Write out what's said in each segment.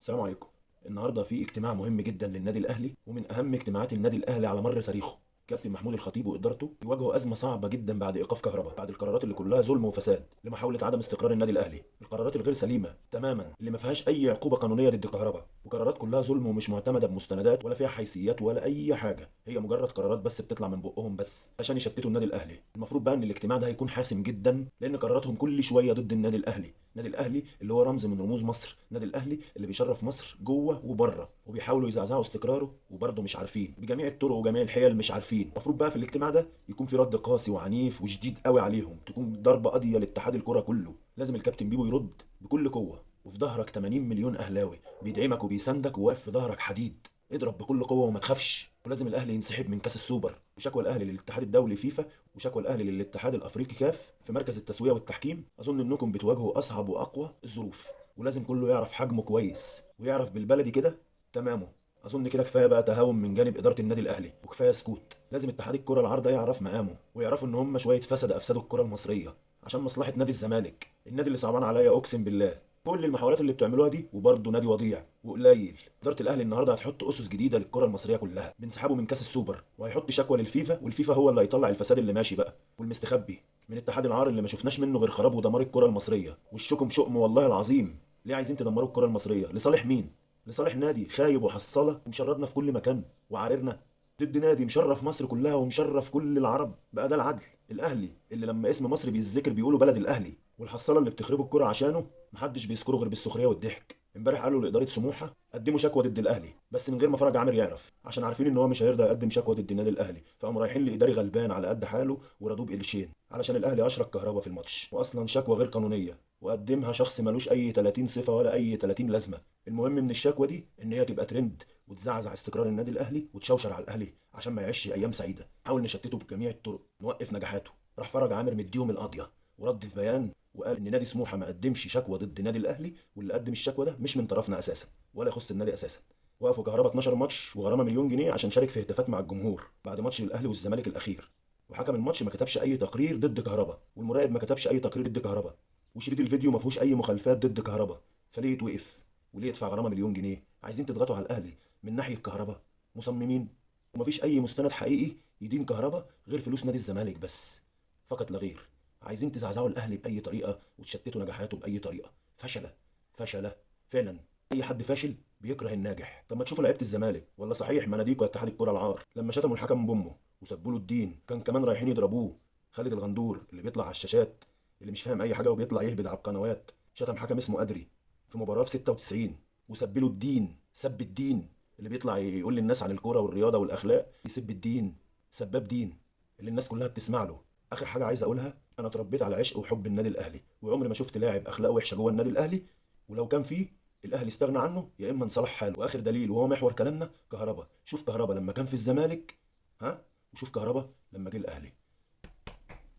السلام عليكم. النهارده في اجتماع مهم جدا للنادي الاهلي ومن اهم اجتماعات النادي الاهلي على مر تاريخه. كابتن محمود الخطيب وادارته بيواجهوا ازمه صعبه جدا بعد ايقاف كهرباء، بعد القرارات اللي كلها ظلم وفساد لمحاوله عدم استقرار النادي الاهلي، القرارات الغير سليمه تماما اللي ما فيهاش اي عقوبه قانونيه ضد كهرباء، وقرارات كلها ظلم ومش معتمده بمستندات ولا فيها حيثيات ولا اي حاجه، هي مجرد قرارات بس بتطلع من بقهم بس عشان يشتتوا النادي الاهلي. المفروض بقى ان الاجتماع ده هيكون حاسم جدا لان قراراتهم كل شويه ضد النادي الاهلي، النادي الاهلي اللي هو رمز من رموز مصر، النادي الاهلي اللي بيشرف مصر جوه وبره، وبيحاولوا يزعزعوا استقراره وبرضه مش عارفين بجميع الطرق وجميع الحيل، مش عارفين. المفروض بقى في الاجتماع ده يكون في رد قاسي وعنيف وشديد قوي عليهم، تكون ضربه قاضيه لاتحاد الكره كله. لازم الكابتن بيبو يرد بكل قوه، وفي ظهرك 80 مليون اهلاوي بيدعمك وبيساندك وواقف في ظهرك حديد. اضرب بكل قوه وما تخافش. ولازم الاهلي ينسحب من كاس السوبر، وشكوى الاهلي للاتحاد الدولي فيفا وشكوى الاهلي للاتحاد الافريقي كاف في مركز التسويه والتحكيم. اظن انكم بتواجهوا اصعب واقوى الظروف، ولازم كله يعرف حجمه كويس ويعرف بالبلدي كده تمامه. اظن كده كفايه بقى تهاون من جانب اداره النادي الاهلي وكفايه سكوت. لازم اتحاد الكره العارضه يعرف مقامه ويعرفوا ان هم شويه فسد افسدوا الكره المصريه عشان مصلحه نادي الزمالك، النادي اللي صعبان عليا اقسم بالله. كل المحاولات اللي بتعملوها دي وبرضه نادي وضيع وقليل. اداره الاهلي النهارده هتحط اسس جديده للكره المصريه كلها بانسحابه من كاس السوبر، وهيحط شكوى للفيفا، والفيفا هو اللي هيطلع الفساد اللي ماشي بقى والمستخبي من اتحاد العار اللي ما شفناش منه غير خراب ودمار الكره المصريه. وشكم شؤم والله العظيم. ليه عايزين تدمروا الكره المصريه؟ لصالح مين؟ لصالح نادي خايب وحصاله ومشردنا في كل مكان وعاررنا ضد نادي مشرف مصر كلها ومشرف كل العرب. بقى ده العدل؟ الاهلي اللي لما اسم مصر بيتذكر بيقولوا بلد الاهلي، والحصاله اللي بتخربوا الكره عشانه محدش بيذكره غير بالسخريه والضحك. امبارح قالوا لاداره سموحه قدموا شكوى ضد الاهلي بس من غير ما فرج عامر يعرف، عشان عارفين ان هو مش هيرضى يقدم شكوى ضد النادي الاهلي، فقاموا رايحين لاداري غلبان على قد حاله ورضوه بقرشين علشان الاهلي اشرك كهربا في الماتش، واصلا شكوى غير قانونيه وقدمها شخص ملوش اي 30 صفه ولا اي 30 لازمه. المهم من الشكوى دي ان هي تبقى ترند وتزعزع استقرار النادي الاهلي وتشوشر على الاهلي عشان ما يعيش ايام سعيده. حاول نشتته بجميع الطرق نوقف نجاحاته. راح فرج عامر مديهم القاضيه ورد في بيان وقال ان نادي سموحه ما قدمش شكوى ضد النادي الاهلي، واللي قدم الشكوى ده مش من طرفنا اساسا ولا يخص النادي اساسا. وقفوا كهربا 12 ماتش وغرامه مليون جنيه عشان شارك في هتافات مع الجمهور بعد ماتش الاهلي والزمالك الاخير. وحكم الماتش ما كتبش اي تقرير ضد كهربا، والمراقب ما كتبش اي تقرير ضد كهربا، وشريط الفيديو ما فيهوش اي مخالفات ضد كهربا. فليه يتوقف؟ وليه يدفع غرامه مليون جنيه؟ عايزين تضغطوا على الاهلي من ناحيه كهربا؟ مصممين. ومفيش اي مستند حقيقي يدين كهربا غير فلوس نادي الزمالك بس، فقط لا غير. عايزين تزعزعوا الاهلي باي طريقه وتشتتوا نجاحاته باي طريقه. فشله فشله فعلا. اي حد فاشل بيكره الناجح. طب ما تشوفوا لعيبه الزمالك، ولا صحيح مناديكوا اتحاد الكره العار لما شتموا الحكم بامه وسبوا له الدين كان كمان رايحين يضربوه. خالد الغندور اللي بيطلع على الشاشات اللي مش فاهم اي حاجه وبيطلع يهبد على القنوات شتم حكم اسمه ادري في مباراه في 96 وسب له الدين، سب الدين. اللي بيطلع يقول للناس عن الكوره والرياضه والاخلاق يسب الدين، سباب دين اللي الناس كلها بتسمع له. اخر حاجه عايز اقولها، انا اتربيت على عشق وحب النادي الاهلي وعمري ما شفت لاعب اخلاقه وحشه جوه النادي الاهلي، ولو كان فيه الاهلي استغنى عنه يا اما انصلح حاله. واخر دليل وهو محور كلامنا كهربا. شوف كهربا لما كان في الزمالك، ها، وشوف كهربا لما جه الاهلي.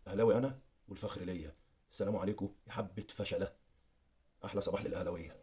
اهلاوي انا والفخر ليا. السلام عليكم يا حبه فشله. احلى صباح للاهلاويه.